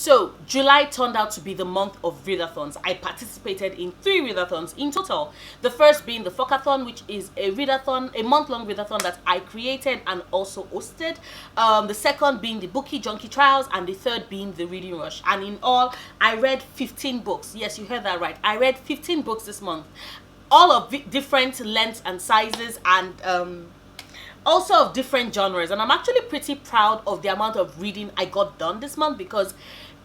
So July turned out to be the month of readathons. I participated in 3 readathons in total. The first being the Focathon, which is a readathon, a month-long readathon that I created and also hosted. The second being the Bookie Junkie Trials, and the third being the Reading Rush. And in all, I read 15 books. Yes, you heard that right. I read 15 books this month, all of different lengths and sizes, and also of different genres. And I'm actually pretty proud of the amount of reading I got done this month, because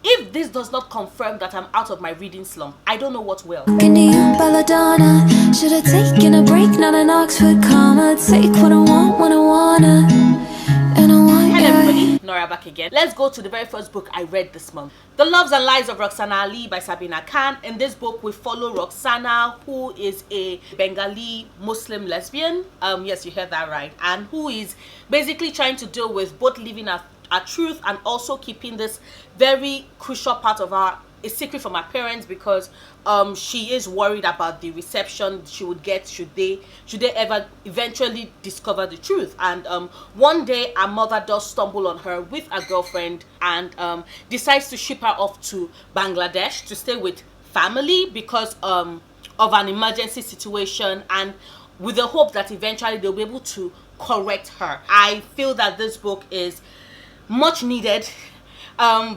if this does not confirm that I'm out of my reading slump, I don't know what will. Into you, belladonna. Should have taken a break, not an Oxford comma. Take what I want when I wanna, and I want. Hello everybody, Nora back again. Let's go to the very first book I read this month. The Loves and Lives of Rukhsana Ali by Sabina Khan. In this book, we follow Rukhsana, who is a Bengali Muslim lesbian. Yes, you heard that right. And who is basically trying to deal with both living a truth and also keeping this very crucial part of her a secret from her parents, because she is worried about the reception she would get should they ever eventually discover the truth. And one day her mother does stumble on her with a girlfriend and decides to ship her off to Bangladesh to stay with family because of an emergency situation, and with the hope that eventually they'll be able to correct her. I feel that this book is much needed.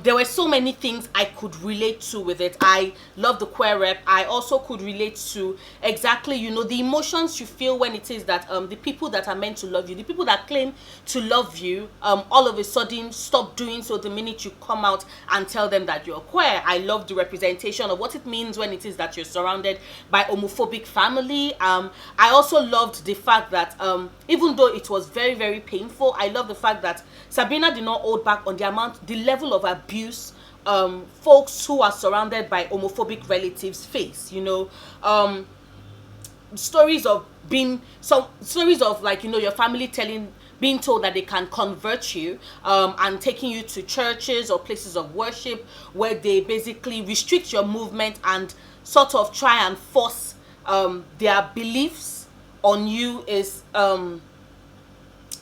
There were so many things I could relate to with it. I love the queer rep. I also could relate to exactly, the emotions you feel when it is that the people that are meant to love you, the people that claim to love you, all of a sudden stop doing so the minute you come out and tell them that you're queer. I love the representation of what it means when it is that you're surrounded by homophobic family. I also loved the fact that even though it was very, very painful, I love the fact that Sabina did not hold back on the level of abuse folks who are surrounded by homophobic relatives face. Stories of like, your family being told that they can convert you and taking you to churches or places of worship where they basically restrict your movement and sort of try and force their beliefs on you. Is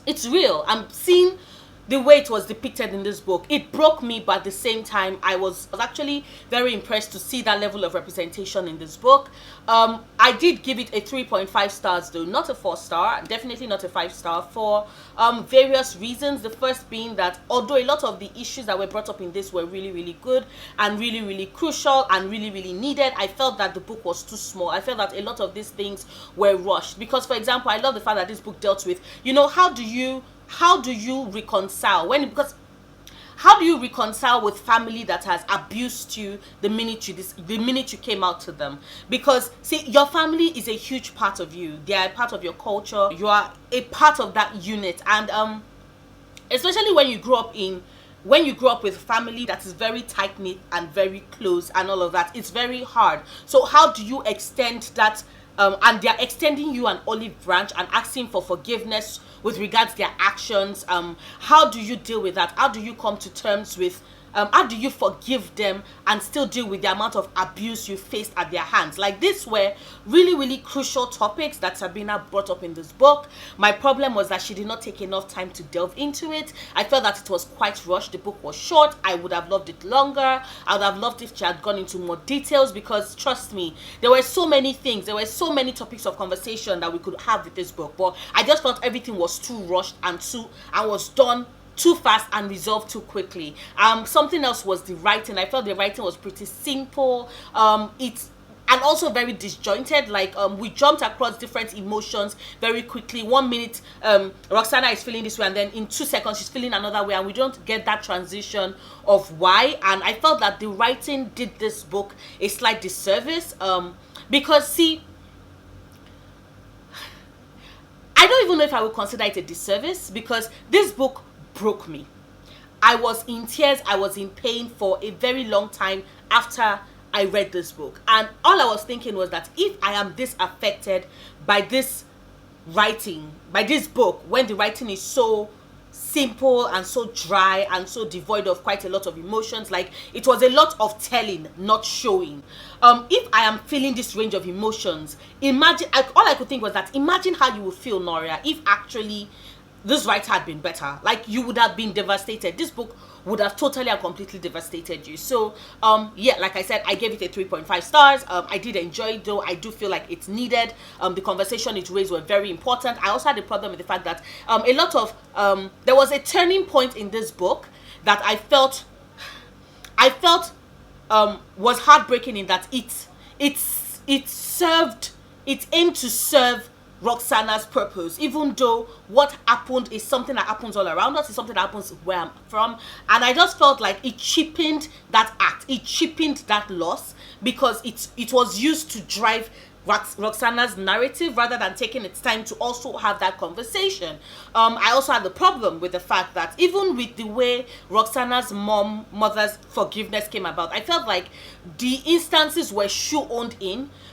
it's real. I'm seeing the way it was depicted in this book. It broke me, but at the same time, I was actually very impressed to see that level of representation in this book. I did give it a 3.5 stars though, not a 4-star, definitely not a 5-star, for various reasons. The first being that although a lot of the issues that were brought up in this were really, really good and really, really crucial and really, really needed, I felt that the book was too small. I felt that a lot of these things were rushed. Because, for example, I love the fact that this book dealt with, how do you reconcile how do you reconcile with family that has abused you the minute you came out to them? Because, see, your family is a huge part of you. They are a part of your culture. You are a part of that unit. And especially when you grow up with family that is very tight-knit and very close and all of that, it's very hard. So how do you extend that? And they're extending you an olive branch and asking for forgiveness with regards to their actions. How do you deal with that? How do you come to terms with how do you forgive them and still deal with the amount of abuse you faced at their hands? Like, these were really, really crucial topics that Sabina brought up in this book. My problem was that she did not take enough time to delve into it. I felt that it was quite rushed. The book was short. I would have loved it longer. I would have loved if she had gone into more details, because, trust me, there were so many things. There were so many topics of conversation that we could have with this book. But I just felt everything was too rushed and was done too fast and resolved too quickly. Something else was the writing. I felt the writing was pretty simple. And also very disjointed. Like, we jumped across different emotions very quickly. 1 minute Rukhsana is feeling this way, and then in 2 seconds she's feeling another way, and we don't get that transition of why. And I felt that the writing did this book a slight disservice, because, see, I don't even know if I would consider it a disservice, because this book broke me. I was in tears. I was in pain for a very long time after I read this book. And all I was thinking was that if I am this affected by this writing, by this book, when the writing is so simple and so dry and so devoid of quite a lot of emotions, like, it was a lot of telling, not showing. If I am feeling this range of emotions, imagine, all I could think was that, imagine how you would feel, Noria, if actually this writer had been better. Like, you would have been devastated. This book would have totally and completely devastated you. So yeah, like I said, I gave it a 3.5 stars. I did enjoy it, though I do feel like it's needed. The conversation it raised were very important. I also had a problem with the fact that a lot of there was a turning point in this book that I felt was heartbreaking, in that it aimed to serve Rukhsana's purpose, even though what happened is something that happens all around us, is something that happens where I'm from. And I just felt like it cheapened that act, it cheapened that loss, because it was used to drive Rukhsana's narrative rather than taking its time to also have that conversation. I also had the problem with the fact that even with the way Rukhsana's mother's forgiveness came about, I felt like the instances were shoehorned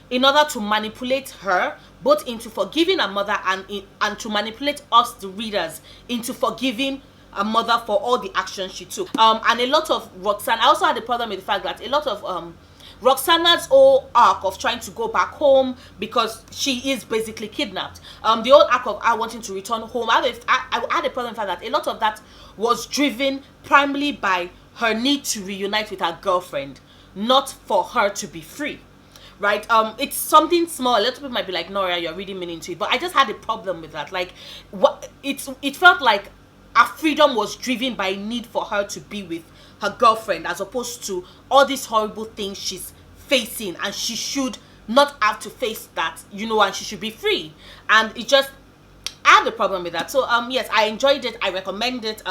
in order to manipulate her both into forgiving her mother and to manipulate us, the readers, into forgiving a mother for all the actions she took. And a lot of Rukhsana, I also had a problem with the fact that a lot of Rukhsana's whole arc of trying to go back home because she is basically kidnapped. The whole arc of her wanting to return home, I had a problem with that. A lot of that was driven primarily by her need to reunite with her girlfriend, not for her to be free. Right? It's something small. A lot of people might be like, Noria, you're reading meaning to it. But I just had a problem with that. Like, it felt like her freedom was driven by need for her to be with her girlfriend, as opposed to all these horrible things she's facing, and she should not have to face that, and she should be free. And it just, I had a problem with that. So yes, I enjoyed it. I recommend it.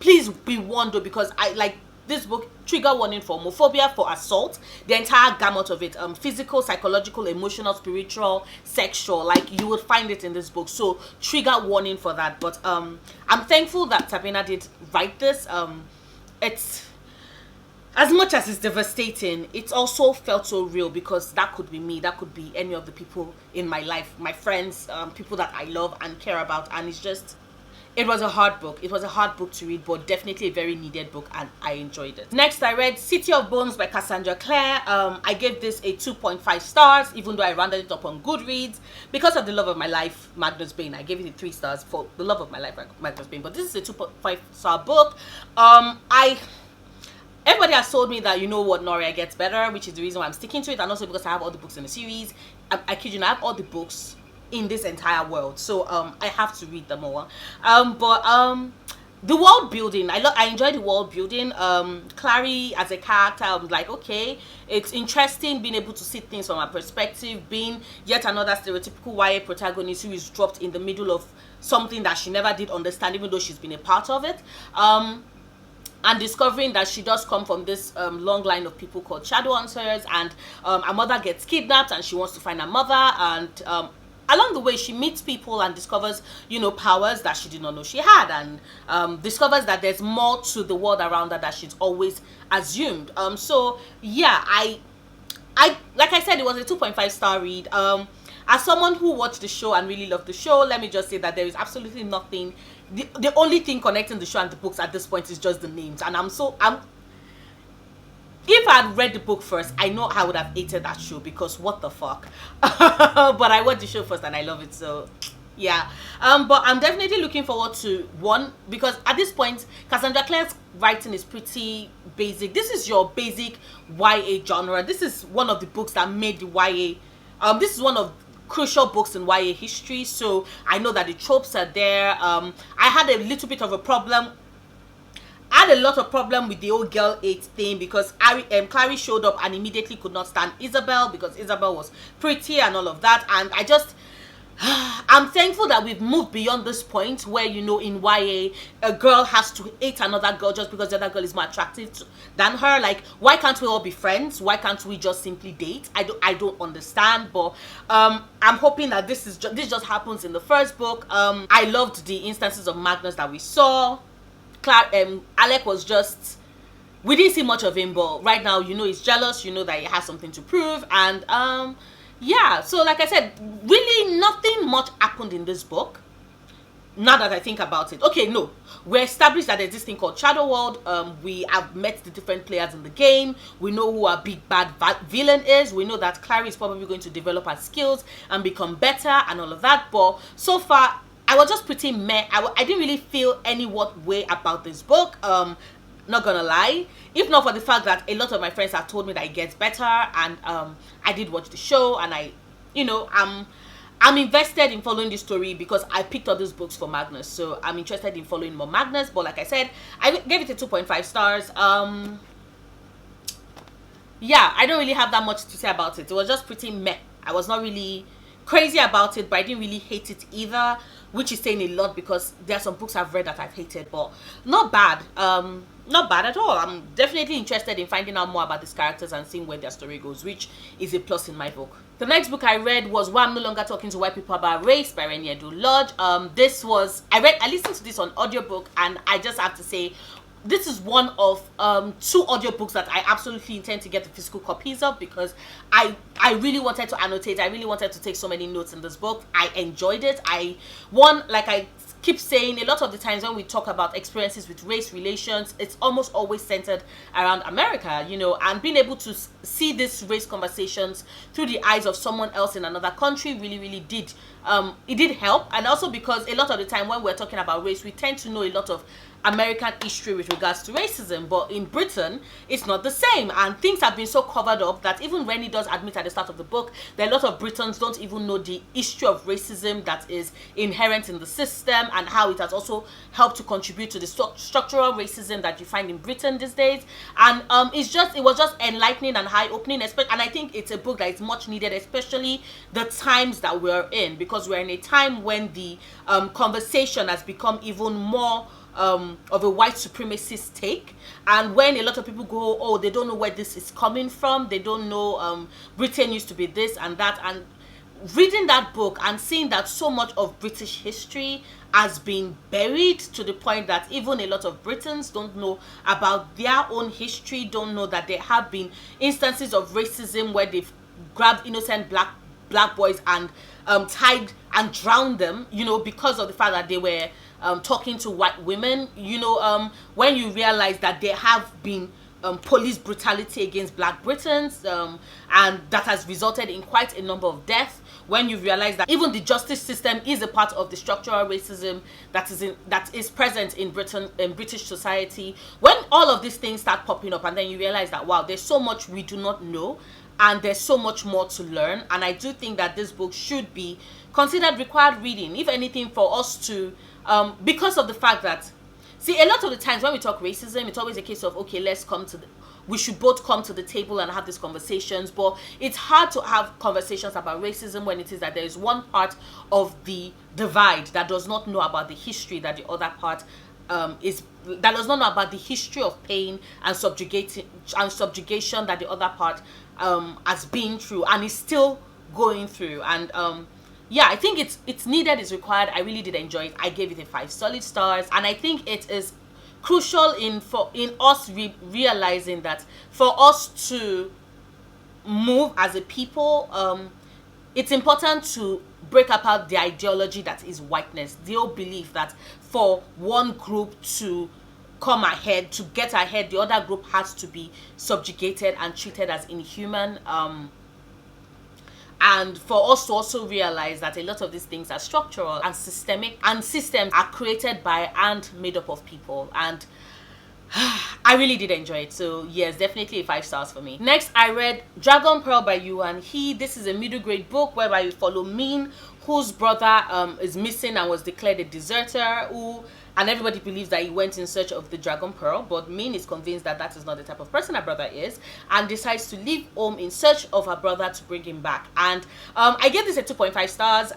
Please be warned though, because I like this book. Trigger warning for homophobia, for assault, the entire gamut of it, physical, psychological, emotional, spiritual, sexual, like you would find it in this book. So trigger warning for that. But I'm thankful that Sabina did write this. It's, as much as it's devastating, it's also felt so real, because that could be me, that could be any of the people in my life, my friends, people that I love and care about. And it's just, it was a hard book. It was a hard book to read, but definitely a very needed book, and I enjoyed it. Next, I read City of Bones by Cassandra Clare. I gave this a 2.5 stars, even though I rounded it up on Goodreads. Because of the love of my life, Magnus Bane, I gave it a 3 stars for the love of my life, Magnus Bane. But this is a 2.5 star book. Everybody has told me that, what, Noria gets better, which is the reason why I'm sticking to it, and also because I have all the books in the series. I kid you not, I have all the books in this entire world, so I have to read them all. The world building, I enjoy the world building. Clary as a character, I was like, okay, it's interesting being able to see things from her perspective, being yet another stereotypical YA protagonist who is dropped in the middle of something that she never did understand, even though she's been a part of it. And discovering that she does come from this long line of people called Shadowhunters, and her mother gets kidnapped and she wants to find her mother, and along the way she meets people and discovers, powers that she did not know she had, and discovers that there's more to the world around her that she's always assumed. So yeah, I like I said, it was a 2.5 star read. As someone who watched the show and really loved the show, let me just say that there is absolutely nothing. The only thing connecting the show and the books at this point is just the names, and if I had read the book first, I know I would have hated that show, because what the fuck. But I watched the show first and I love it, so yeah. But I'm definitely looking forward to one, because at this point Cassandra Clare's writing is pretty basic. This is your basic YA genre. This is one of the books that made the YA, this is one of crucial books in YA history, so I know that the tropes are there. I had a little bit of a problem. I had a lot of problem with the old girl 8 thing, because Clary showed up and immediately could not stand Isabel, because Isabel was pretty and all of that. And I just, I'm thankful that we've moved beyond this point where, in YA, a girl has to hate another girl just because the other girl is more attractive than her. Like, why can't we all be friends? Why can't we just simply date? I don't understand. But I'm hoping that this just happens in the first book. I loved the instances of Magnus that we saw. Alec was just, we didn't see much of him, but right now, he's jealous, that he has something to prove. And yeah, so like I said, really nothing much happened in this book, now that I think about it. Okay, no, we established that there's this thing called Shadowworld. We have met the different players in the game. We know who our big bad villain is. We know that Clary is probably going to develop her skills and become better and all of that. But so far, I was just pretty meh. I didn't really feel any what way about this book. not gonna lie, if not for the fact that a lot of my friends have told me that it gets better, and I did watch the show, and I'm invested in following this story because I picked up these books for Magnus, so I'm interested in following more Magnus. But like I said, I gave it a 2.5 stars. Yeah, I don't really have that much to say about it. It was just pretty meh. I was not really crazy about it, but I didn't really hate it either, which is saying a lot because there are some books I've read that I've hated, but not bad. Not bad at all. I'm definitely interested in finding out more about these characters and seeing where their story goes, which is a plus in my book. The next book I read was Why I'm No Longer Talking to White People About Race by Reni Eddo-Lodge. I listened to this on audiobook, and I just have to say, this is one of 2 audiobooks that I absolutely intend to get the physical copies of, because I really wanted to annotate. I really wanted to take so many notes in this book. I enjoyed it. Like I keep saying, a lot of the times when we talk about experiences with race relations, it's almost always centered around America, and being able to see these race conversations through the eyes of someone else in another country really, really did it did help. And also because a lot of the time when we're talking about race, we tend to know a lot of American history with regards to racism, but in Britain it's not the same, and things have been so covered up that even Rennie does admit at the start of the book that a lot of Britons don't even know the history of racism that is inherent in the system, and how it has also helped to contribute to the structural racism that you find in Britain these days. And it was just enlightening and eye-opening, and I think it's a book that is much needed, especially the times that we're in, because we're in a time when the conversation has become even more of a white supremacist take, and when a lot of people go, oh, they don't know where this is coming from, they don't know Britain used to be this and that, and reading that book and seeing that so much of British history has been buried to the point that even a lot of Britons don't know about their own history, don't know that there have been instances of racism where they've grabbed innocent black boys and tied and drowned them, because of the fact that they were talking to white women. When you realize that there have been police brutality against Black Britons, and that has resulted in quite a number of deaths. When you realize that even the justice system is a part of the structural racism that is present in Britain, in British society. When all of these things start popping up, and then you realize that, wow, there's so much we do not know, and there's so much more to learn. And I do think that this book should be considered required reading, if anything, for us to because of the fact that, see, a lot of the times when we talk racism, it's always a case of, okay, we should both come to the table and have these conversations. But it's hard to have conversations about racism when it is that there is one part of the divide that does not know about the history that the other part that does not know about the history of pain and subjugation that the other part has been through and is still going through. And yeah, I think it's needed, it's required. I really did enjoy it. I gave it a 5 solid stars, and I think it is crucial in us realizing that for us to move as a people, it's important to break apart the ideology that is whiteness, the old belief that for one group to come ahead, to get ahead, the other group has to be subjugated and treated as inhuman. And for us to also realize that a lot of these things are structural and systemic, and systems are created by and made up of people. And I really did enjoy it. So yes, definitely a 5 stars for me. Next, I read Dragon Pearl by Yuan He. This is a middle grade book whereby you follow Min, whose brother is missing and was declared a deserter, and everybody believes that he went in search of the Dragon Pearl, but Min is convinced that that is not the type of person her brother is, and decides to leave home in search of her brother to bring him back. And I gave this a 2.5 stars.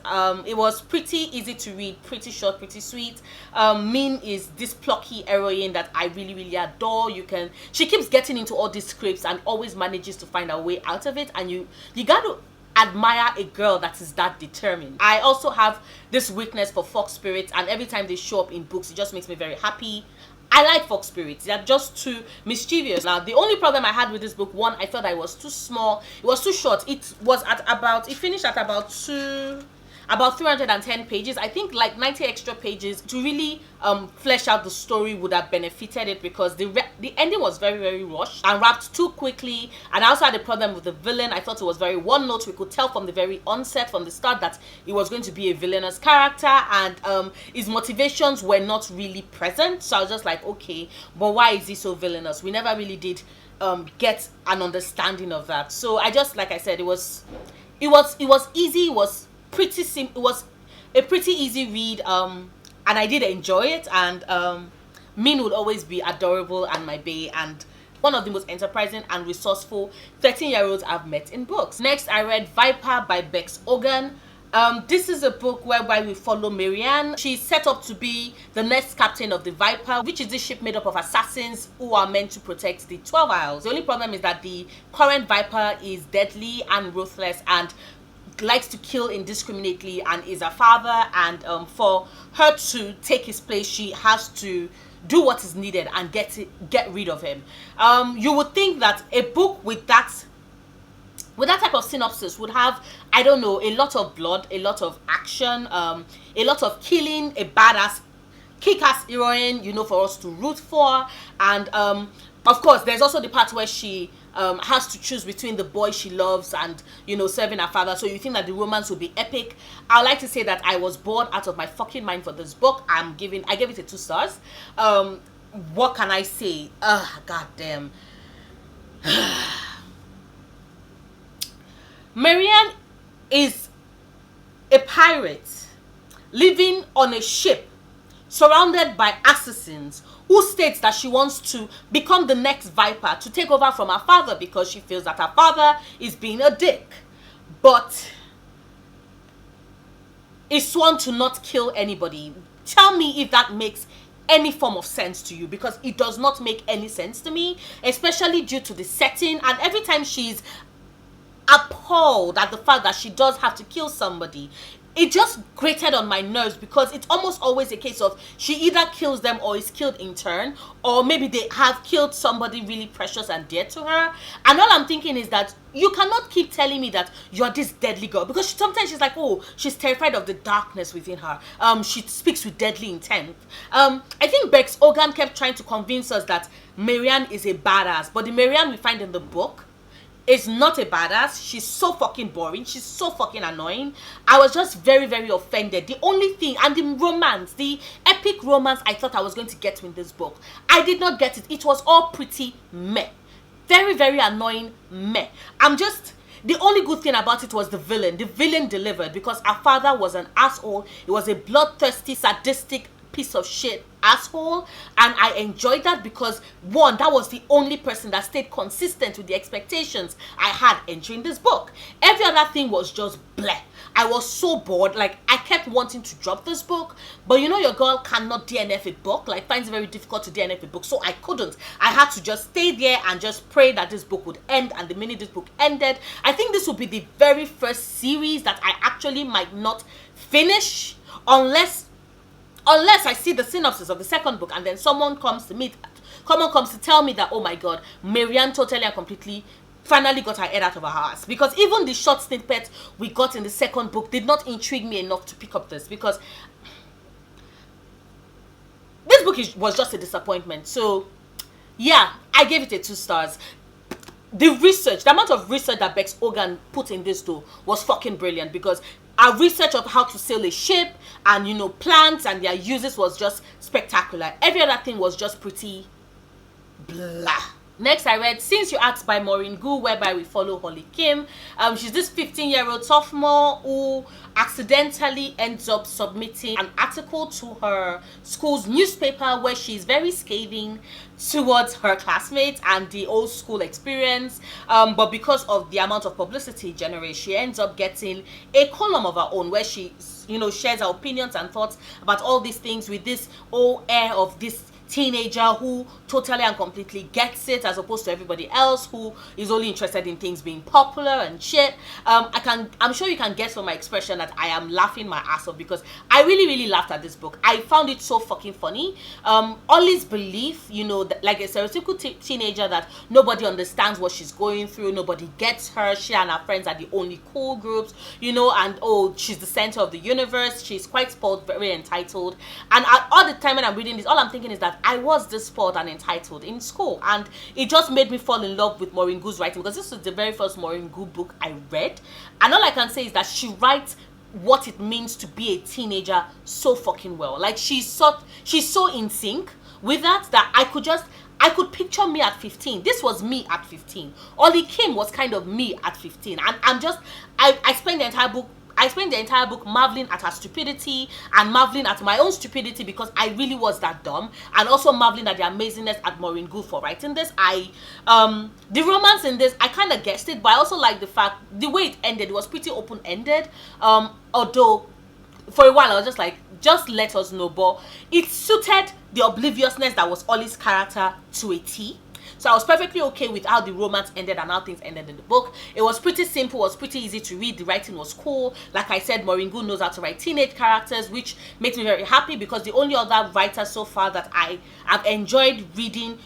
It was pretty easy to read, pretty short, pretty sweet. Min is this plucky heroine that I really, really adore. She keeps getting into all these scripts and always manages to find a way out of it, and you got to admire a girl that is that determined. I also have this weakness for fox spirits, and every time they show up in books, it just makes me very happy. I like fox spirits. They're just too mischievous. Now, the only problem I had with this book, one, I felt that it was too small. It was too short. It finished at about about 310 pages. I think like 90 extra pages to really flesh out the story would have benefited it, because the ending was very, very rushed and wrapped too quickly. And I also had a problem with the villain. I thought it was very one note. We could tell from the very onset, from the start, that he was going to be a villainous character, and his motivations were not really present. So I was just like, okay, but why is he so villainous? We never really did get an understanding of that. So I just, like I said, it was easy. It was pretty simple. It was a pretty easy read, and I did enjoy it. And Min would always be adorable and my bae, and one of the most enterprising and resourceful 13-year-olds I've met in books. Next, I read Viper by Bex Ogan. This is a book whereby we follow Marianne. She's set up to be the next captain of the Viper, which is this ship made up of assassins who are meant to protect the 12 Isles. The only problem is that the current Viper is deadly and ruthless and likes to kill indiscriminately, and is a father, and for her to take his place, she has to do what is needed and get rid of him. You would think that a book with that type of synopsis would have, I don't know, a lot of blood, a lot of action, a lot of killing, a badass, kick-ass heroine, you know, for us to root for. And of course, there's also the part where she has to choose between the boy she loves and, you know, serving her father. So you think that the romance will be epic. I like to say that I was bored out of my fucking mind for this book. I gave it a 2 stars. What can I say? God damn. Marianne is a pirate living on a ship surrounded by assassins, who states that she wants to become the next Viper to take over from her father because she feels that her father is being a dick, but is sworn to not kill anybody. Tell me if that makes any form of sense to you, because it does not make any sense to me, especially due to the setting. And every time she's appalled at the fact that she does have to kill somebody, it just grated on my nerves, because it's almost always a case of she either kills them or is killed in turn, or maybe they have killed somebody really precious and dear to her. And all I'm thinking is that you cannot keep telling me that you're this deadly girl, because sometimes she's like, oh, she's terrified of the darkness within her. She speaks with deadly intent. I think Bex Ogan kept trying to convince us that Marianne is a badass, but the Marianne we find in the book is not a badass. She's so fucking boring. She's so fucking annoying. I was just very, very offended. The only thing, and the romance, the epic romance I thought I was going to get in this book, I did not get it. It was all pretty meh. Very, very annoying meh. The only good thing about it was the villain. The villain delivered, because our father was an asshole. He was a bloodthirsty, sadistic piece of shit asshole, and I enjoyed that because, one, that was the only person that stayed consistent with the expectations I had entering this book. Every other thing was just bleh. I was so bored. Like, I kept wanting to drop this book, but you know your girl cannot DNF a book, like finds it very difficult to DNF a book, so I couldn't. I had to just stay there and just pray that this book would end. And the minute this book ended, I think this would be the very first series that I actually might not finish, unless I see the synopsis of the second book and then someone comes to tell me that, oh my god, Marianne totally and completely finally got her head out of her ass. Because even the short snippets we got in the second book did not intrigue me enough to pick up this, because this book was just a disappointment. So yeah, I gave it a 2 stars. The amount of research that Bex Ogan put in this though was fucking brilliant, because our research of how to sail a ship and, you know, plants and their uses was just spectacular. Every other thing was just pretty blah. Next, I read Since You Asked by Maureen Gu, whereby we follow Holly Kim. She's this 15-year-old sophomore who accidentally ends up submitting an article to her school's newspaper where she's very scathing towards her classmates and the old school experience. But because of the amount of publicity generated, she ends up getting a column of her own where she, you know, shares her opinions and thoughts about all these things with this old air of this teenager who totally and completely gets it, as opposed to everybody else who is only interested in things being popular and shit. I'm sure you can guess from my expression that I am laughing my ass off, because I really laughed at this book. I found it so fucking funny. Ollie's belief, that, like a stereotypical teenager, that nobody understands what she's going through, nobody gets her, she and her friends are the only cool groups, and she's the center of the universe, she's quite spoiled, very entitled. And all the time when I'm reading this, all I'm thinking is that I was this spoiled and entitled in school, and it just made me fall in love with Maureen Goo's writing, because this was the very first Maureen Goo book I read, and all I can say is that she writes what it means to be a teenager so fucking well. Like, she's so in sync with that I could picture me at 15. This was me at 15. Ollie Kim was kind of me at 15, and I spent the entire book marveling at her stupidity and marveling at my own stupidity, because I really was that dumb, and also marveling at the amazingness at Maureen Goo for writing this. The romance in this, I kind of guessed it, but I also like the way it ended. It was pretty open-ended, although for a while I was just like, just let us know, but it suited the obliviousness that was Ollie's character to a T. So I was perfectly okay with how the romance ended and how things ended in the book. It was pretty simple, it was pretty easy to read, the writing was cool. Like I said, Maureen Goo knows how to write teenage characters, which makes me very happy, because the only other writer so far that I have enjoyed reading,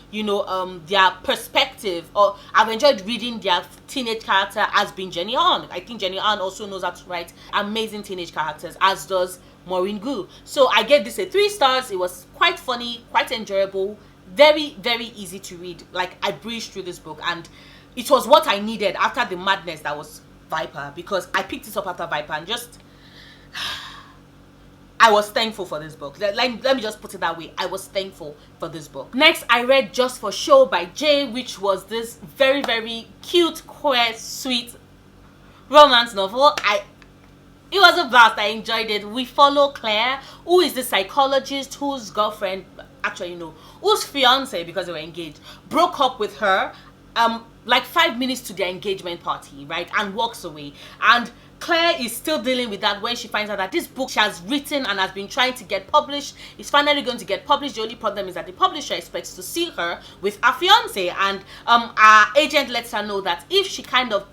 their perspective, or I've enjoyed reading their teenage character, has been Jenny Han. I think Jenny Han also knows how to write amazing teenage characters, as does Maureen Goo. So I gave this a 3 stars. It was quite funny, quite enjoyable, very easy to read. Like, I breezed through this book, and it was what I needed after the madness that was Viper, because I picked this up after Viper, and just I was thankful for this book. Let me just put it that way. I was thankful for this book. Next, I read Just for Show by Jay, which was this very cute, queer, sweet romance novel. It was a blast. I enjoyed it. We follow Claire, who is the psychologist whose girlfriend, actually, whose fiance, because they were engaged, broke up with her like 5 minutes to their engagement party, right, and walks away. And Claire is still dealing with that when she finds out that this book she has written and has been trying to get published is finally going to get published. The only problem is that the publisher expects to see her with her fiance, and our agent lets her know that if she kind of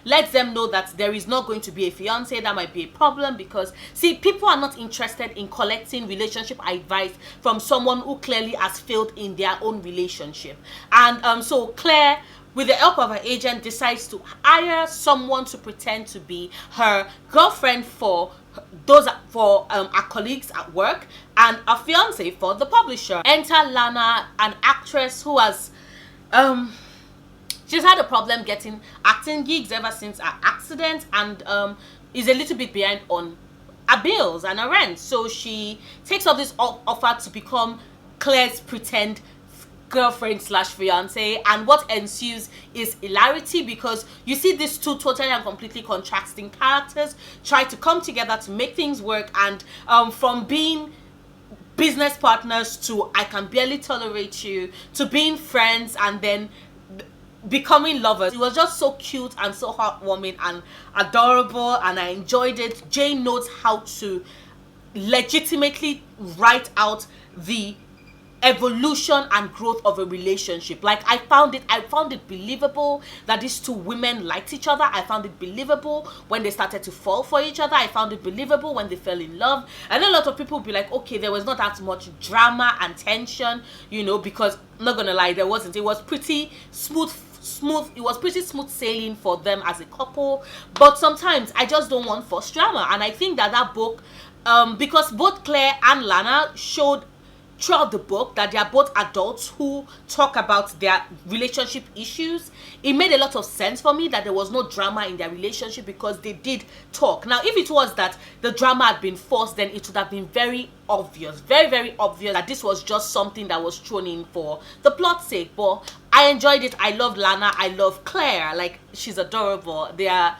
lets them know that there is not going to be a fiance, that might be a problem, because see, people are not interested in collecting relationship advice from someone who clearly has failed in their own relationship. And so Claire, with the help of her agent, decides to hire someone to pretend to be her girlfriend for her colleagues at work, and a fiance for the publisher. Enter Lana, an actress who has she's had a problem getting acting gigs ever since her accident, and is a little bit behind on her bills and her rent. So she takes up this offer to become Claire's pretend girlfriend slash fiance, and what ensues is hilarity, because you see these two totally and completely contrasting characters try to come together to make things work, and from being business partners to I can barely tolerate you, to being friends, and then becoming lovers. It was just so cute and so heartwarming and adorable, and I enjoyed it. Jane knows how to legitimately write out the evolution and growth of a relationship. Like, I found it believable that these two women liked each other. I found it believable when they started to fall for each other. I found it believable when they fell in love. And a lot of people will be like, okay, there was not that much drama and tension, because I'm not gonna lie, there wasn't. It was pretty smooth. It was pretty smooth sailing for them as a couple. But sometimes I just don't want forced drama, and I think that book, because both Claire and Lana showed throughout the book that they are both adults who talk about their relationship issues, it made a lot of sense for me that there was no drama in their relationship, because they did talk. Now, if it was that the drama had been forced, then it would have been very obvious, very obvious that this was just something that was thrown in for the plot's sake. But I enjoyed it. I love Lana. I love Claire. Like, she's adorable. They are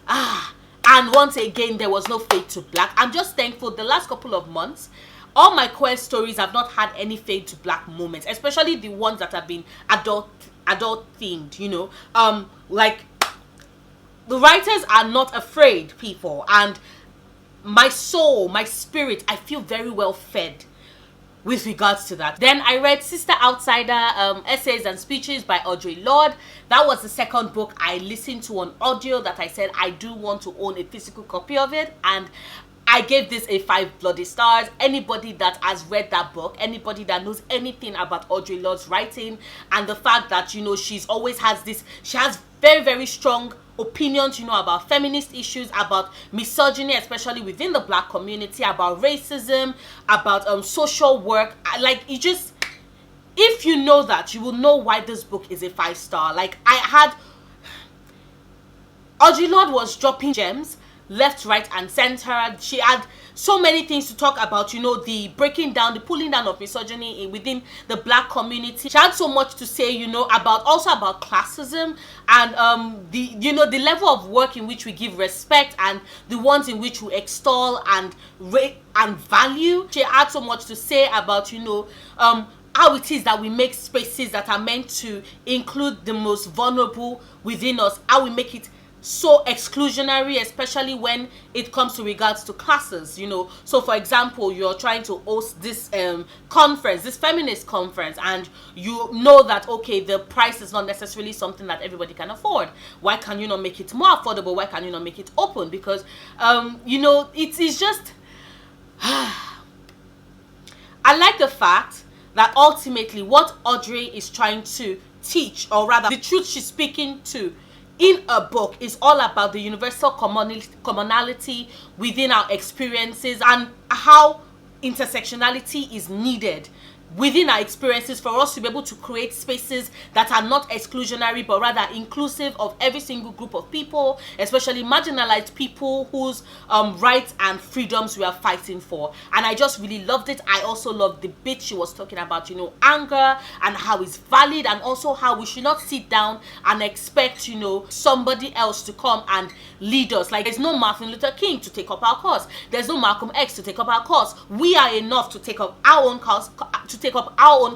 and once again, there was no fade to black. I'm just thankful the last couple of months, all my queer stories have not had any fade to black moments, especially the ones that have been adult themed, like, the writers are not afraid, people, and my soul, my spirit, I feel very well fed with regards to that. Then I read Sister Outsider, Essays and Speeches by Audre Lorde. That was the second book I listened to on audio that I said I do want to own a physical copy of it, and I gave this a 5 bloody stars. Anybody that has read that book, anybody that knows anything about Audre Lorde's writing, and the fact that, you know, she has very, very strong opinions, you know, about feminist issues, about misogyny, especially within the Black community, about racism, about social work. If you know that, you will know why this book is a 5-star. Like, Audre Lorde was dropping gems left, right, and center. She had so many things to talk about, you know, the pulling down of misogyny within the Black community. She had so much to say, you know, about classism and the level of work in which we give respect and the ones in which we extol and rate and value. She had so much to say about, you know, how it is that we make spaces that are meant to include the most vulnerable within us, how we make it so exclusionary, especially when it comes to regards to classes, you know. So for example, you're trying to host this conference, this feminist conference, and you know that, okay, the price is not necessarily something that everybody can afford. Why can you not make it more affordable? Why can you not make it open? Because you know, it is just I like the fact that ultimately what Audre is trying to teach, or rather the truth she's speaking to in a book, is all about the universal commonality within our experiences and how intersectionality is needed within our experiences for us to be able to create spaces that are not exclusionary but rather inclusive of every single group of people, especially marginalized people whose rights and freedoms we are fighting for. And I just really loved it. I also loved the bit she was talking about, you know, anger and how it's valid, and also how we should not sit down and expect, you know, somebody else to come and lead us. Like, there's no Martin Luther King to take up our cause. There's no Malcolm X to take up our cause. We are enough to take up our own cause,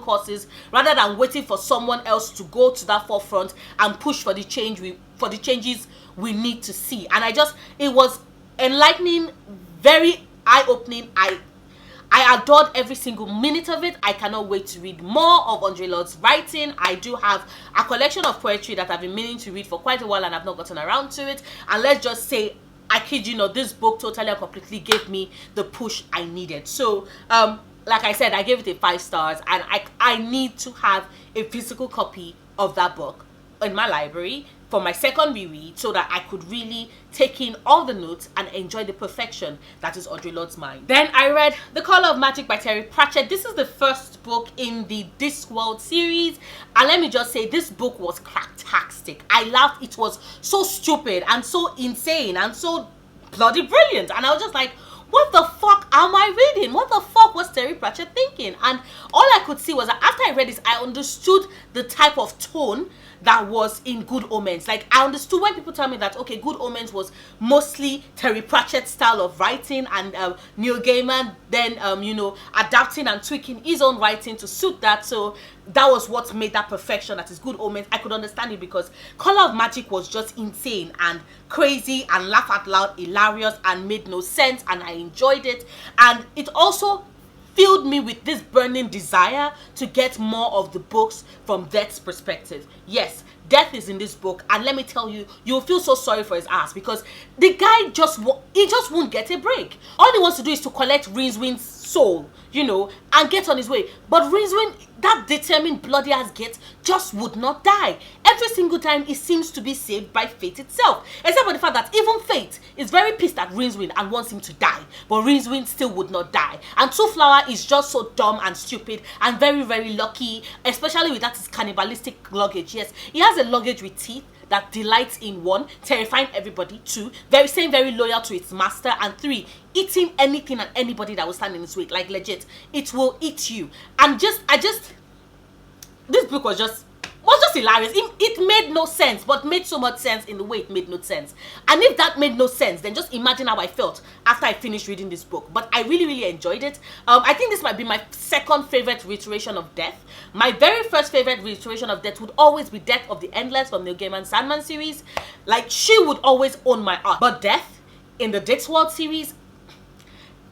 causes, rather than waiting for someone else to go to that forefront and push for the changes we need to see. And it was enlightening, very eye-opening. I adored every single minute of it. I cannot wait to read more of Audre Lorde's writing. I do have a collection of poetry that I've been meaning to read for quite a while and I've not gotten around to it. And let's just say, I kid you not, this book totally and completely gave me the push I needed. So, like I said, I gave it a 5 stars, and I need to have a physical copy of that book in my library for my second reread, so that I could really take in all the notes and enjoy the perfection that is Audre Lorde's mind. Then I read The Color of Magic by Terry Pratchett. This is the first book in the Discworld series, and let me just say, this book was cracktastic. I laughed. It was so stupid and so insane and so bloody brilliant, and I was just like, what the fuck am I reading? What the fuck was Terry Pratchett thinking? And all I could see was that after I read this, I understood the type of tone that was in Good Omens. Like, I understood when people tell me that, okay, Good Omens was mostly Terry Pratchett's style of writing, and Neil Gaiman then, you know, adapting and tweaking his own writing to suit that. So that was what made that perfection that is Good Omens. I could understand it because Color of Magic was just insane and crazy and laugh out loud hilarious and made no sense, and I enjoyed it. And it also filled me with this burning desire to get more of the books from Death's perspective. Yes, Death is in this book, and let me tell you, you'll feel so sorry for his ass, because the guy just won't get a break. All he wants to do is to collect Rincewiнд's soul, you know, and get on his way. But Rincewind, that determined bloody ass git, just would not die. Every single time he seems to be saved by fate itself, except for the fact that even fate is very pissed at Rincewind and wants him to die, but Rincewind still would not die. And Two Flower is just so dumb and stupid and very, very lucky, especially with that his cannibalistic luggage. Yes, he has a luggage with teeth that delights in, 1, terrifying everybody, 2, very loyal to its master, and 3, eating anything and anybody that will stand in its way. Like, legit, it will eat you. And this book was just hilarious. It made no sense, but made so much sense in the way it made no sense. And if that made no sense, then just imagine how I felt after I finished reading this book. But I really enjoyed it. I think this might be my second favorite reiteration of Death. My very first favorite reiteration of Death would always be Death of the Endless from Neil Gaiman's Sandman series. Like, she would always own my heart. But Death in the Discworld series,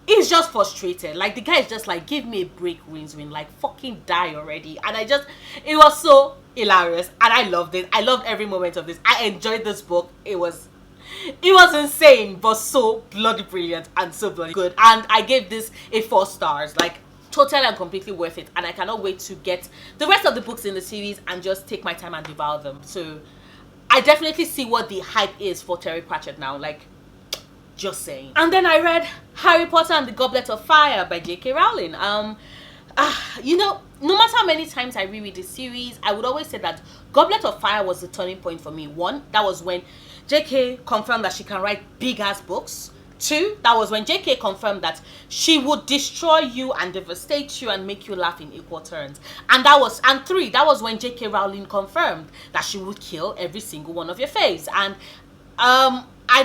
he's just frustrated. Like, the guy is just like, give me a break, Rinzwin, like, fucking die already. And it was so hilarious, and I loved it. I loved every moment of this. I enjoyed this book. It was insane, but so bloody brilliant and so bloody good. And I gave this a 4 stars. Like, totally and completely worth it. And I cannot wait to get the rest of the books in the series and just take my time and devour them. So I definitely see what the hype is for Terry Pratchett now. Like, just saying. And then I read Harry Potter and the Goblet of Fire by J.K. Rowling. You know, no matter how many times I reread the series, I would always say that Goblet of Fire was the turning point for me. 1, that was when J.K. confirmed that she can write big-ass books. 2, that was when J.K. confirmed that she would destroy you and devastate you and make you laugh in equal turns. And 3, that was when J.K. Rowling confirmed that she would kill every single one of your faves. And I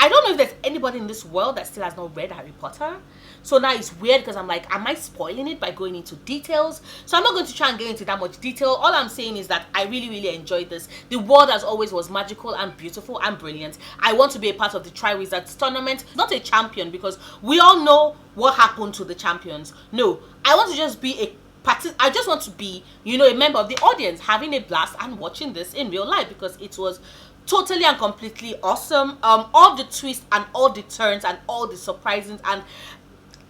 don't know if there's anybody in this world that still has not read Harry Potter. So now it's weird because I'm like, am I spoiling it by going into details? So I'm not going to try and get into that much detail. All I'm saying is that I really, really enjoyed this. The world, as always, was magical and beautiful and brilliant. I want to be a part of the Triwizards tournament. Not a champion, because we all know what happened to the champions. No, I want to just be I just want to be, you know, a member of the audience, having a blast and watching this in real life, because it was totally and completely awesome. All the twists and all the turns and all the surprises, and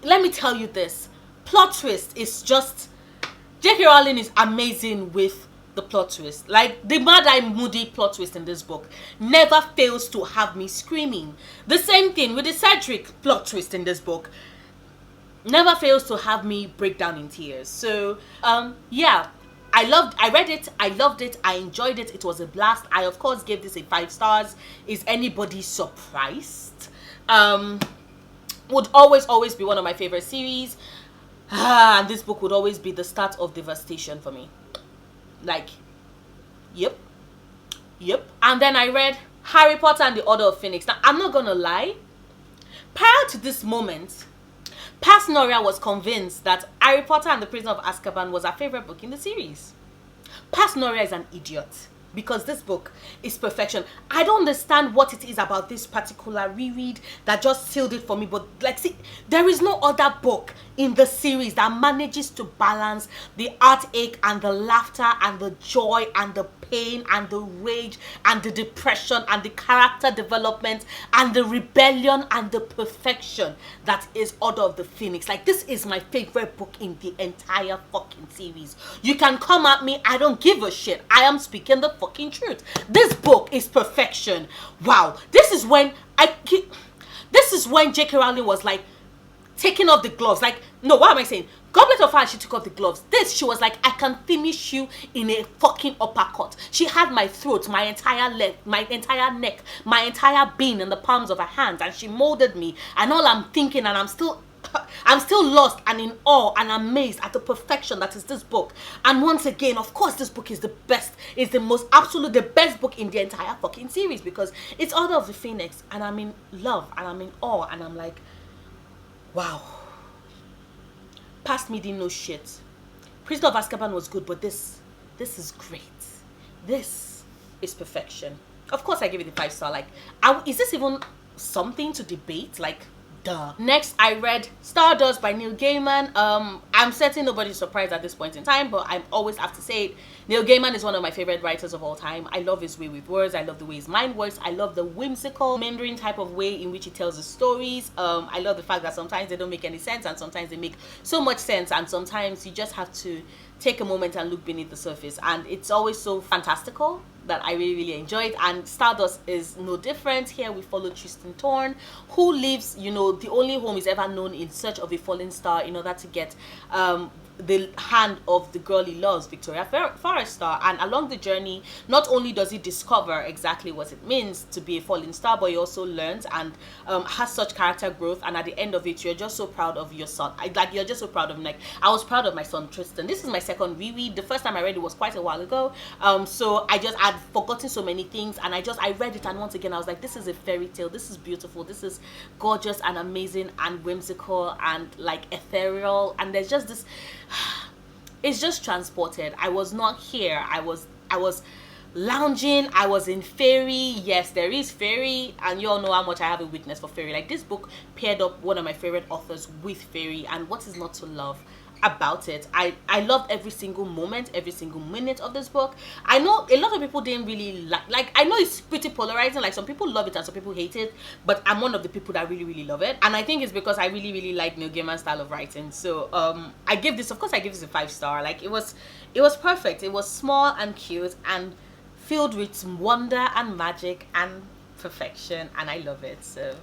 let me tell you this, plot twist is just, J.K. Rowling is amazing with the plot twist. Like, the Mad Eye Moody plot twist in this book never fails to have me screaming. The same thing with the Cedric plot twist in this book never fails to have me break down in tears. So yeah, I read it, I loved it, I enjoyed it, it was a blast. I of course gave this a 5 stars. Is anybody surprised? Would always be one of my favorite series. And this book would always be the start of devastation for me. Like, yep. And then I read Harry Potter and the Order of Phoenix. Now, I'm not gonna lie, prior to this moment, Paz Noria was convinced that Harry Potter and the Prisoner of Azkaban was her favorite book in the series. Paz Noria is an idiot, because this book is perfection. I don't understand what it is about this particular reread that just sealed it for me, but like, see, there is no other book in the series that manages to balance the heartache and the laughter and the joy and the pain and the rage and the depression and the character development and the rebellion and the perfection that is Order of the Phoenix. Like, this is my favorite book in the entire fucking series. You can come at me, I don't give a shit. I am speaking the fucking truth. This book is perfection. Wow. This is when J.K. Rowling was like taking off the gloves. Like, no, what am I saying? Goblet of Fire, she took off the gloves. This, she was like, I can finish you in a fucking uppercut. She had my throat, my entire leg, my entire neck, my entire being in the palms of her hands, and she molded me. And all I'm thinking, and I'm still lost and in awe and amazed at the perfection that is this book. And once again, of course, this book is the best, is the most absolute, the best book in the entire fucking series, because it's Order of the Phoenix, and I'm in love, and I'm in awe, and I'm like, wow. Past me didn't know shit. Prisoner of Azkaban was good, but this is great. This is perfection. Of course, I give it a 5 star. Like, is this even something to debate? Like, duh. Next, I read Stardust by Neil Gaiman. I'm certain nobody's surprised at this point in time, but I always have to say it. Neil Gaiman is one of my favorite writers of all time. I love his way with words. I love the way his mind works. I love the whimsical, meandering type of way in which he tells his stories. I love the fact that sometimes they don't make any sense, and sometimes they make so much sense, and sometimes you just have to take a moment and look beneath the surface, and it's always so fantastical that I really, really enjoyed. And Stardust is no different. Here we follow Tristan Thorn, who lives, you know, the only home he's ever known, in search of a fallen star in order to get the hand of the girl he loves, Victoria Forrester. And along the journey, not only does he discover exactly what it means to be a fallen star, but he also learns and has such character growth. And at the end of it, you're just so proud of your son. You're just so proud of him. Like, I was proud of my son Tristan. This is my second reread. The first time I read it was quite a while ago, so I'd forgotten so many things, and I read it, and once again I was like, this is a fairy tale. This is beautiful. This is gorgeous and amazing and whimsical and like ethereal, and there's just this it's just transported. I was not here. I was lounging. I was in fairy. Yes, there is fairy, and you all know how much I have a weakness for fairy. Like, this book paired up one of my favorite authors with fairy, and what is not to love about it? I loved every single moment, every single minute of this book. I know a lot of people didn't really like I know it's pretty polarizing, like some people love it and some people hate it, but I'm one of the people that really love it, and I think it's because I really like Neil Gaiman's style of writing. So I give this, of course I give this a 5-star. Like, it was perfect. It was small and cute and filled with wonder and magic and perfection, and I love it. So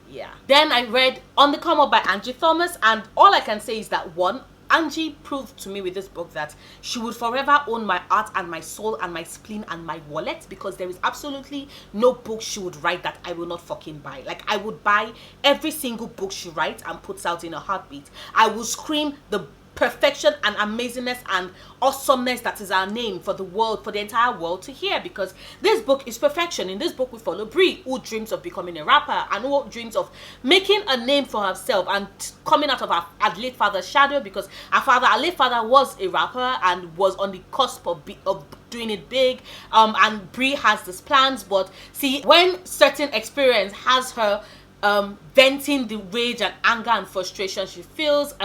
yeah. Then I read On the Come Up by Angie Thomas, and all I can say is that, one, Angie proved to me with this book that she would forever own my heart and my soul and my spleen and my wallet, because there is absolutely no book she would write that I will not fucking buy. Like, I would buy every single book she writes and puts out in a heartbeat. I will scream the perfection and amazingness and awesomeness that is our name for the world, for the entire world to hear, because this book is perfection. In this book we follow Brie, who dreams of becoming a rapper and who dreams of making a name for herself and coming out of her late father's shadow, because her late father was a rapper and was on the cusp of doing it big, and Brie has these plans, but see, when certain experience has her venting the rage and anger and frustration she feels,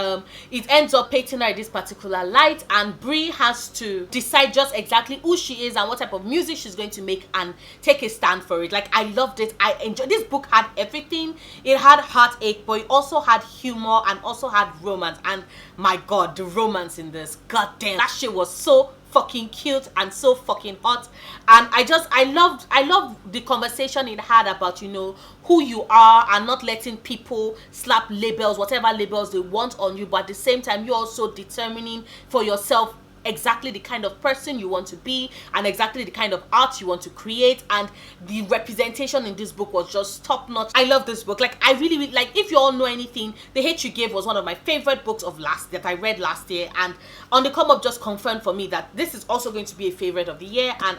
it ends up painting her in this particular light, and Brie has to decide just exactly who she is and what type of music she's going to make and take a stand for it. Like, I loved it. I enjoyed this book. Had everything. It had heartache, but it also had humor and also had romance, and my god, the romance in this, goddamn, that shit was so fucking cute and so fucking hot. And I loved the conversation it had about, you know, who you are and not letting people slap labels, whatever labels they want on you, but at the same time you're also determining for yourself exactly the kind of person you want to be and exactly the kind of art you want to create. And the representation in this book was just top notch. I love this book. Like, I really like, if you all know anything, The Hate You Give was one of my favorite books of that I read last year, and On the Come Up just confirmed for me that this is also going to be a favorite of the year. And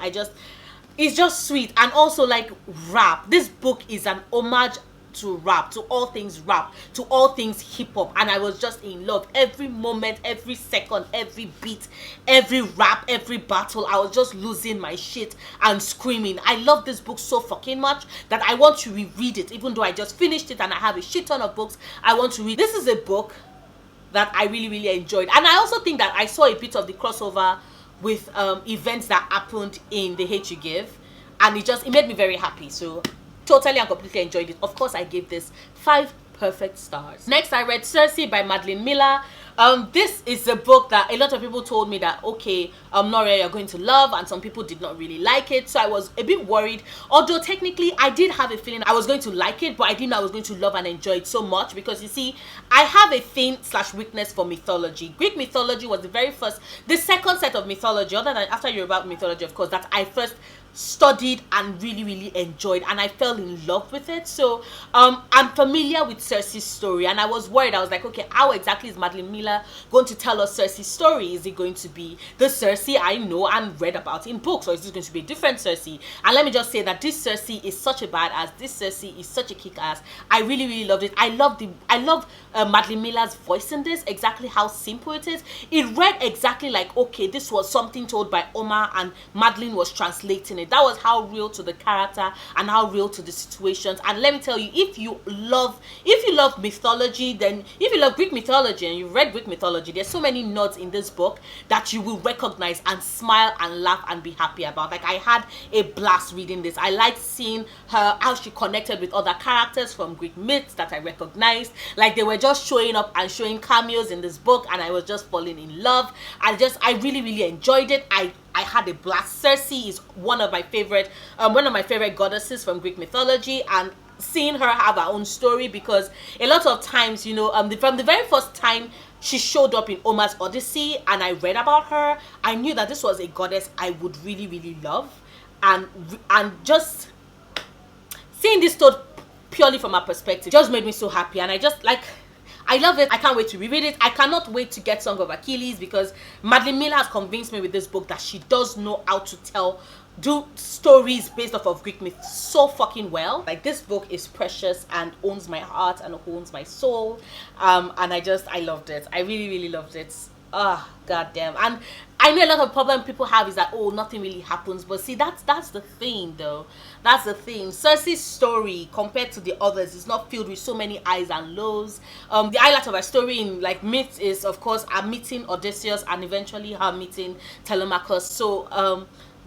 it's just sweet. And also, like, rap, this book is an homage to rap, to all things rap, to all things hip-hop, and I was just in love. Every moment, every second, every beat, every rap, every battle, I was just losing my shit and screaming. I love this book so fucking much that I want to reread it, even though I just finished it and I have a shit ton of books I want to read. This is a book that I really enjoyed, and I also think that I saw a bit of the crossover with events that happened in The Hate You Give, and it made me very happy. So totally and completely enjoyed it. Of course, I gave this 5 perfect stars. Next, I read Circe by Madeline Miller. This is a book that a lot of people told me that, okay, Noria, you're going to love, and some people did not really like it. So I was a bit worried, although technically I did have a feeling I was going to like it, but I didn't know I was going to love and enjoy it so much, because you see, I have a thing/weakness for mythology. Greek mythology was the second set of mythology, other than after Yoruba mythology, of course, that I first studied and really enjoyed, and I fell in love with it. So I'm familiar with Circe's story, and I was worried. I was like, okay, how exactly is Madeline Miller going to tell us Circe's story? Is it going to be the Circe I know and read about in books, or is this going to be a different Circe? And let me just say that this Circe is such a badass. This Circe is such a kick-ass. I really loved it. I love Madeline Miller's voice in this, exactly how simple it is. It read exactly like, okay, this was something told by Omar and Madeline was translating it. That was how real to the character and how real to the situations. And let me tell you, if you love mythology, then if you love Greek mythology and you've read Greek mythology, there's so many nods in this book that you will recognize and smile and laugh and be happy about. Like, I had a blast reading this. I liked seeing how she connected with other characters from Greek myths that I recognized. Like, they were just showing up and showing cameos in this book, and I was just falling in love. I really enjoyed it. I had a blast. Circe is one of my favorite goddesses from Greek mythology, and seeing her have her own story, because a lot of times, you know, from the very first time she showed up in Homer's Odyssey and I read about her, I knew that this was a goddess I would really love, and just seeing this told purely from her perspective just made me so happy. And I love it. I can't wait to reread it. I cannot wait to get Song of Achilles, because Madeline Miller has convinced me with this book that she does know how to do stories based off of Greek myth so fucking well. Like, this book is precious and owns my heart and owns my soul. And I loved it. I really loved it. Ah, goddamn. And I know a lot of problem people have is that, oh, nothing really happens, but see, that's the thing though. That's the thing. Circe's story compared to the others is not filled with so many highs and lows. The highlight of her story in like myths is of course her meeting Odysseus and eventually her meeting Telemachus. So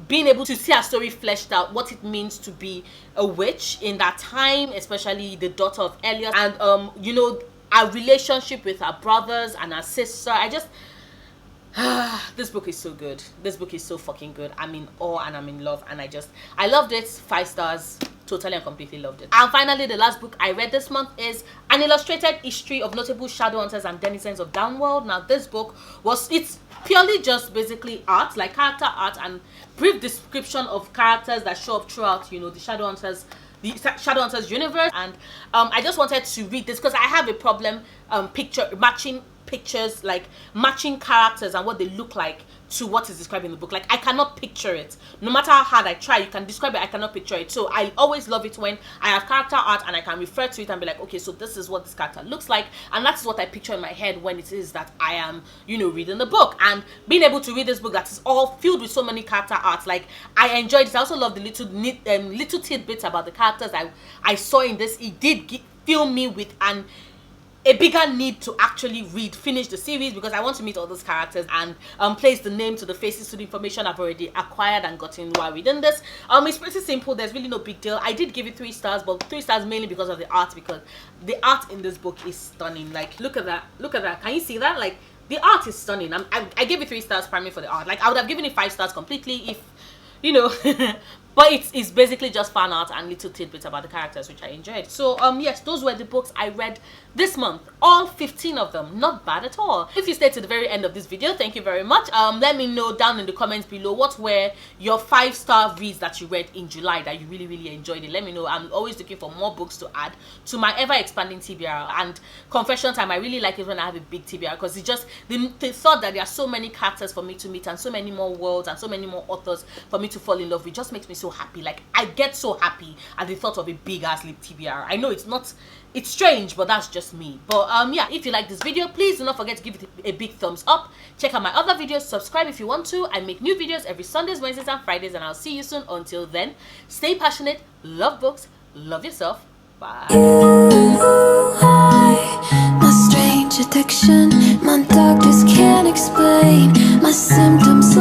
being able to see her story fleshed out, what it means to be a witch in that time, especially the daughter of Helios, and you know, our relationship with her brothers and her sister. I just this book is so good. This book is so fucking good. I'm in awe and I'm in love, and I loved it. 5 stars. Totally and completely loved it. And finally, the last book I read this month is An Illustrated History of Notable Shadowhunters and Denizens of Downworld. Now this book it's purely just basically art, like character art and brief description of characters that show up throughout, you know, the Shadowhunters universe. And I just wanted to read this because I have a problem matching pictures, like matching characters and what they look like to what is described in the book. Like I cannot picture it. No matter how hard I try, you can describe it, I cannot picture it. So I always love it when I have character art and I can refer to it and be like, okay, so this is what this character looks like, and that's what I picture in my head when it is that I am, you know, reading the book. And being able to read this book that is all filled with so many character arts, like I enjoyed it. I also love the little tidbits about the characters I saw in this. It did fill me with a bigger need to actually finish the series, because I want to meet all those characters and place the name to the faces to the information I've already acquired and gotten while reading this. It's pretty simple. There's really no big deal. I did give it 3 stars, but 3 stars mainly because of the art, because the art in this book is stunning. Like look at that. Can you see that? Like the art is stunning. I gave it 3 stars primarily for the art. Like I would have given it 5 stars completely if, you know, but it's basically just fan art and little tidbits about the characters, which I enjoyed. So yes, those were the books I read this month, all 15 of them. Not bad at all. If you stayed to the very end of this video, thank you very much. Let me know down in the comments below what were your 5-star reads that you read in July that you really enjoyed it. Let me know. I'm always looking for more books to add to my ever expanding TBR. And confession time, I really like it when I have a big TBR, because it's just the thought that there are so many characters for me to meet and so many more worlds and so many more authors for me to fall in love with just makes me so happy. Like I get so happy at the thought of a big ass TBR. I know it's strange, but that's just me. But yeah, if you like this video, please do not forget to give it a big thumbs up. Check out my other videos, subscribe if you want to. I make new videos every Sundays, Wednesdays and Fridays, and I'll see you soon. Until then, stay passionate, love books, love yourself. Bye. My strange addiction, my doctors can't explain my symptoms.